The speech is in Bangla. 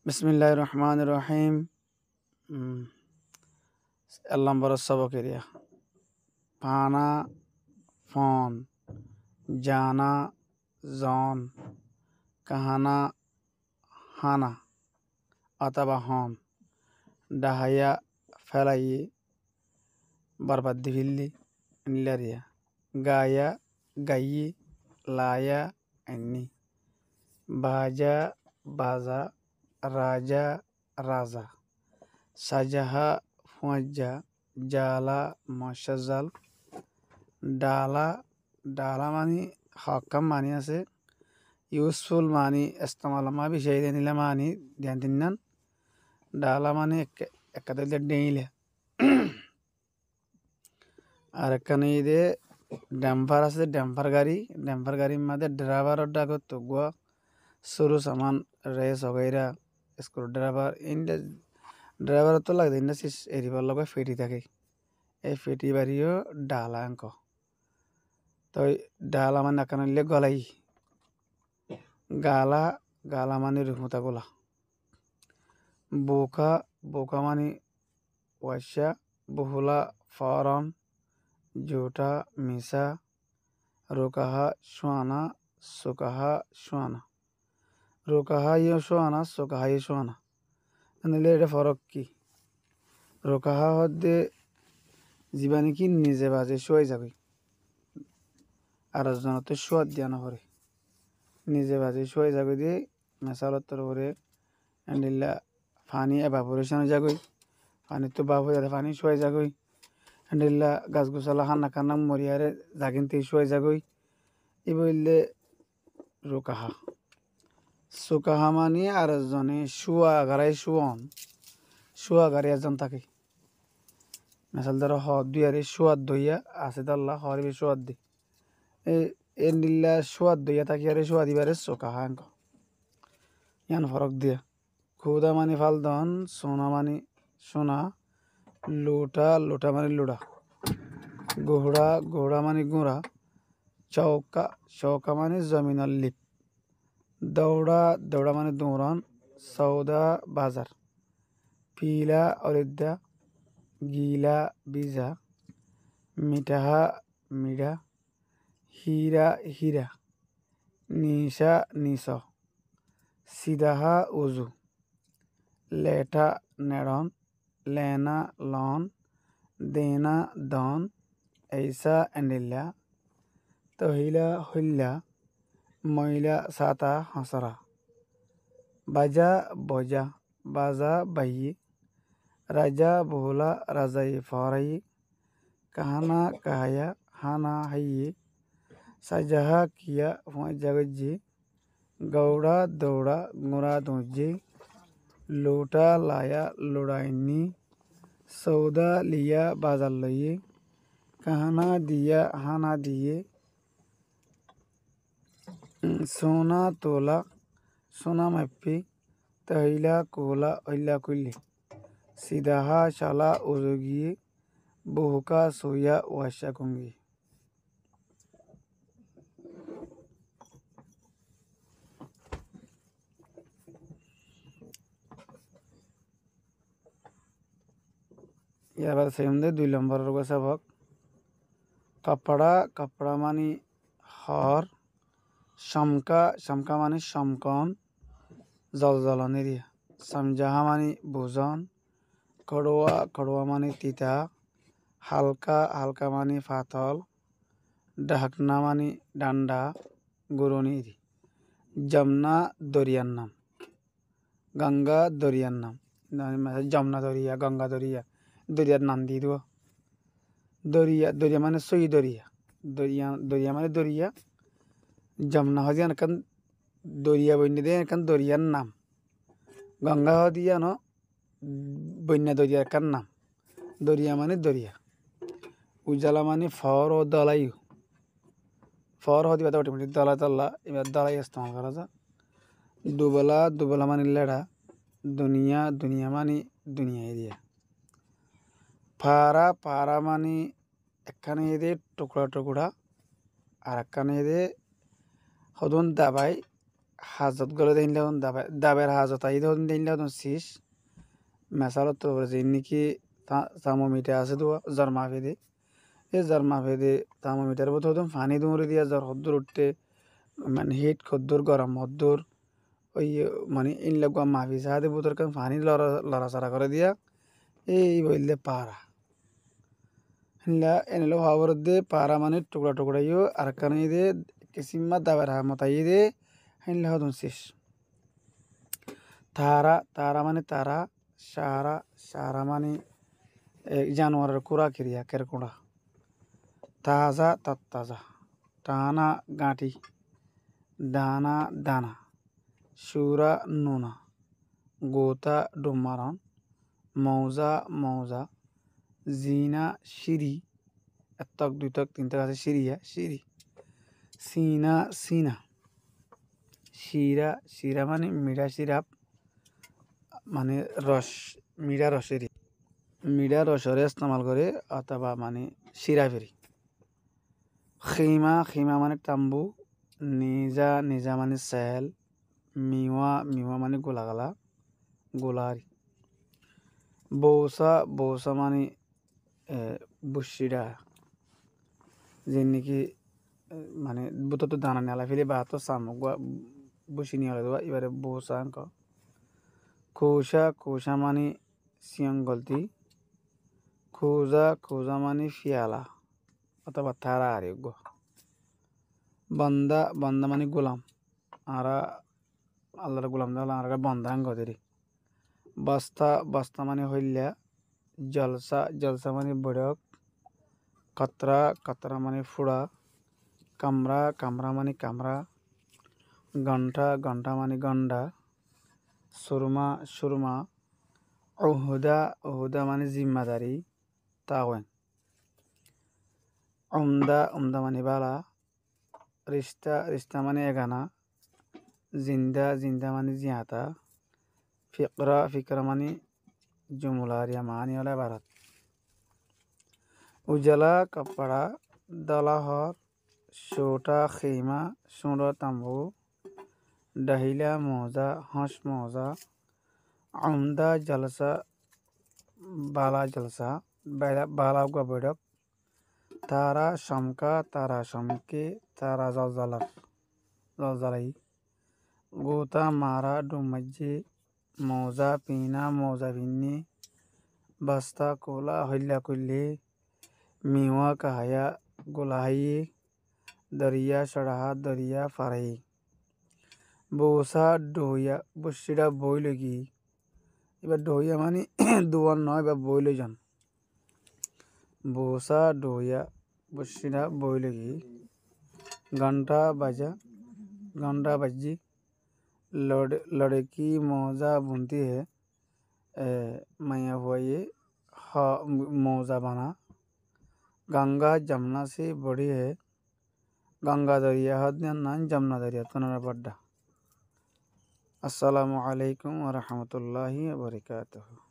বিসমিল্লাহির রহমানির রহিম। এক নম্বর সবক এরিয়া পানা ফোন জানা জন কাহানা হানা অথবা হন ডাহাইয়া ফেলাই বরবাদ দিভিল্লি নিলারিয়া গায়া গাইয়ে লায়া এন্নি বাজা বাজা রাজা রাজা সাজাহা ফুয়াজ্জা জালা মশাজাল ডালা ডালা মানি হকাম মানি আছে ইউজফুল মানি ইস্তেমাল মা বিষয় নিলে মানি ধ্যান দিন ডালা মানে একাদের ডেইলে আর এখানে ইদে ড্যাম্পার আছে ড্যাম্পার গাড়ির মধ্যে ড্রাইভারের ডাকত তো গোয়া সরু সামান রেস হগাইরা স্ক্রু ড্রাইভার ইন্ডা ড্রাইভার তো লাগে ইন্ডা সিস এরিবার লগে ফেটি থাকে এই ফেটি বাড়িও ডালা অঙ্ক তো ডালা মানে এখানে গলাই গালা গালা মানে রুমতা গোলা বোকা বোকা মানে ওয়াশা বহুলা ফরন জোটা মিসা রোকাহা সোয়ানা সোকাহা সোয়ানা রোকাহা ইয়ে সোয়ানা সোকাহা ইয়ে সোয়ানা এনে এটা ফরক কি রোকাহা হদ্দে জীবানি কি নিজে বাজে শোয়াই যাবে আর জনতে সোয়াদ দিয়া না করে নিজে বাজে শোয়াই যাবে দিয়ে মেসালত্তর করে এন্ডিল্লা পানি এভাপোরেশন যাগই পানি তো বাবু যাতে পানি শোয়াই যাগই এন্ডিল্লা গাছ গোছালা খানা খানা মরিয়ারে জাগিনতে শোয়াই যাগই ই বললে রোকাহা সোকাহা মানে আর জনে শুয়া গাড়াই শুয়া গাড়ি একজন থাকে মেসাল ধরো দুই আরে সোয়াদ দইয়া আছে তাল্লা হরবি সোয়াদ দি এ নিল্লা সোয়াদ দইয়া থাকি আরে সোয়াদ দিবারে সোকাহা অঙ্ক ইয়ান ফরক দিয়া খুদা মানে ফালদন সোনা মানে সোনা লোটা লোটা মানে লোড়া ঘোড়া ঘোড়া মানে গোড়া চৌকা চৌকা মানে জমিনের লিপ দৌড়া দৌড়া মানে দৌড়ান সৌদা বাজার পিলা অরিদ্দা গিলা বিজা মিঠাহা মিঠা হীরা হীরা নিশা নিশ সিদাহা উজু লেঠা নেড়ন লেনা লন দেনা দন এইসা এন্ডিল্লা তহিলা হইল্লা মহিলা সাতা হাসরা বাজা বজা বাজা বাহি রাজা বহুলা রাজাই ফরাই কাহানা কাহায়া হানা হাইয়ে সাজাহা কিয়া জাগজি গৌড়া দৌড়া গোড়া দৌজি লোটা লায়া লোড়াইনি সৌদা লিয়া বাজার লইয়ে কাহানা দিয়া হানা দিয়ে সোনা তোলা সোনা মাপি তহিলা কোলা অইলা কুল্লি সিদাহা শালা উজুগিয়ে বহুকা সোয়া ওয়াশা কুঙ্গি এবার সেমদে 2 নম্বরের সবক কাপড়া কাপড়া মানে হর শমকা শমকা মানে সমকন জলজলন এরিয়া সমজাহা মানে ভোজন খড়োয়া খড়োয়া মানে তিতা হালকা হালকা মানে ফাতল ঢাকনা মানে ডান্ডা গুরুনির যমুনা দরিয়ার নাম গঙ্গা দরিয়ার নাম যমুনা দরিয়া গঙ্গা দরিয়া দরিয়ার নাম দিয়ে দেবো দরিয়া দরিয়া মানে সই দরিয়া দরিয়া দরিয়া মানে দরিয়া যমুনা হদি এনকান দরিয়া বন্যা দিয়ে এনকান দরিয়ার নাম গঙ্গা হদি ন বন্যা দরিয়ার একার নাম দরিয়া মানে দরিয়া উজালা মানে ফর ও দলাই ফর হদি বাদে অটোমেটিক দলা দল্লা এবার দলাই ইস্তেমাল করা যায় দুবেলা দুবেলা মানে লেড়া দুনিয়া দুনিয়া মানে দুনিয়া এরিয়া পাড়া পাড়া মানে একখানে এদে টুকরা টুকরা আর একখানে এদে হদন দাবাই হাজত গলে দিনলে দাবের হাজত আই দিনলে শীষ মেসালত তো যেনিকি থার্মোমিটার আছে তো জ্বর মাফে দে এই জ্বর মাফে দে থার্মোমিটার বোধ হতো পানি দুমরে দিয়া জ্বর হদ্দুর উঠতে মানে হিট খদ্দুর গরম হদ্দুর ওই মানে ইন লাগা মাফি সাহায্যে বোতর কারণ পানি লড়াচড়া করে দিয়া এই বললে পারা হিলা এনেলো খবর দে পারা মানে টুকরা টুকরা ইয়ে আর কারণে দে কিসিমা দাবের মতাই দে হিলা হদুন শেষ তারা তারা মানে তারা সারা সারা মানে জানোয়ারের কুড়া ক্রিয়া কেরকুড়া তাজা তাজা টানা গাঁটি দানা দানা সুরা নুনা গোতা ডুমারন মৌজা মৌজা জিনা সিঁড়ি এক তক দুই তক তিন তক আছে সিঁড়িয়া সিঁড়ি সিনা সিনা শিরা শিরা মানে মিঠা সিরাপ মানে রস মিঠা রসেরই মিঠা রসরে ইস্তেমাল করে অথবা মানে সিরাপেরই খিমা খিমা মানে তাম্বু নিজা নিজা মানে সেল মিওয়া মিওয়া মানে গোলাগালা গোলাহারি বৌসা বৌসা মানে বুসিডা যে নাকি মানে বুতো তো দানা নেলা ফেলে বা তো সামুক বুসি নিয়ে দেওয়া এবারে বৌসা অঙ্ক খোসা খোসা মানে সিয়ং গলতি খোজা খোজা মানে ফিয়ালা অথবা তারা আরেগ্য বন্দা বন্দা মানে গোলাম আরা আল্লাহর গোলাম দালা আর বন্দা আঙ্গদেরি বস্তা বস্তা মানে হইলা জলসা জলসা মানে বড়ক কতরা কতরা মানে ফুড়া কামরা কামরা মানে কামরা ঘন্টা ঘন্টা মানে গন্ডা সুরমা সুরমা ওহুদা ওহুদা মানে জিম্মাদারি তাওয়েন উমদা উমদা মানে বালা রিস্তা রিস্তা মানে এগানা জিন্দা জিন্দা মানে জিয়াতা ফিকরা ফিকরা মানে जुमलारिया मानी वाला भारत उजला कपड़ा दलाहर छोटा खीमा सोड़ा तंबू डहिला मौजा हंस मौजा उम्दा जलसा बाला जलसा बाला का बेड़क तारा शमके तारा जलजलाई गोता मारा डुमज्जे मौजा पीना मौजा पिन्नी बस्ता कोला हल्ला कुल्ले मीवा कहाया गोलाई दरिया सड़हा दरिया फारही बोसा डोहिया बुशिड़ा বইলগি এবার ডহিয়া মানে দুয়ার নয় বা বইলজন बोसा डोहिया बुशिड़ा বইলগি घंटा बजा घंटा बज्जी लड़की मौजा बुनती है मैया हुआ ये मौजा बना गंगा जमुना से बड़ी है गंगा दरिया हदन जमुना दरिया तनरा बड्डा अस्सलामु अलैकुम व रहमतुल्लाहि व बरकातुहू।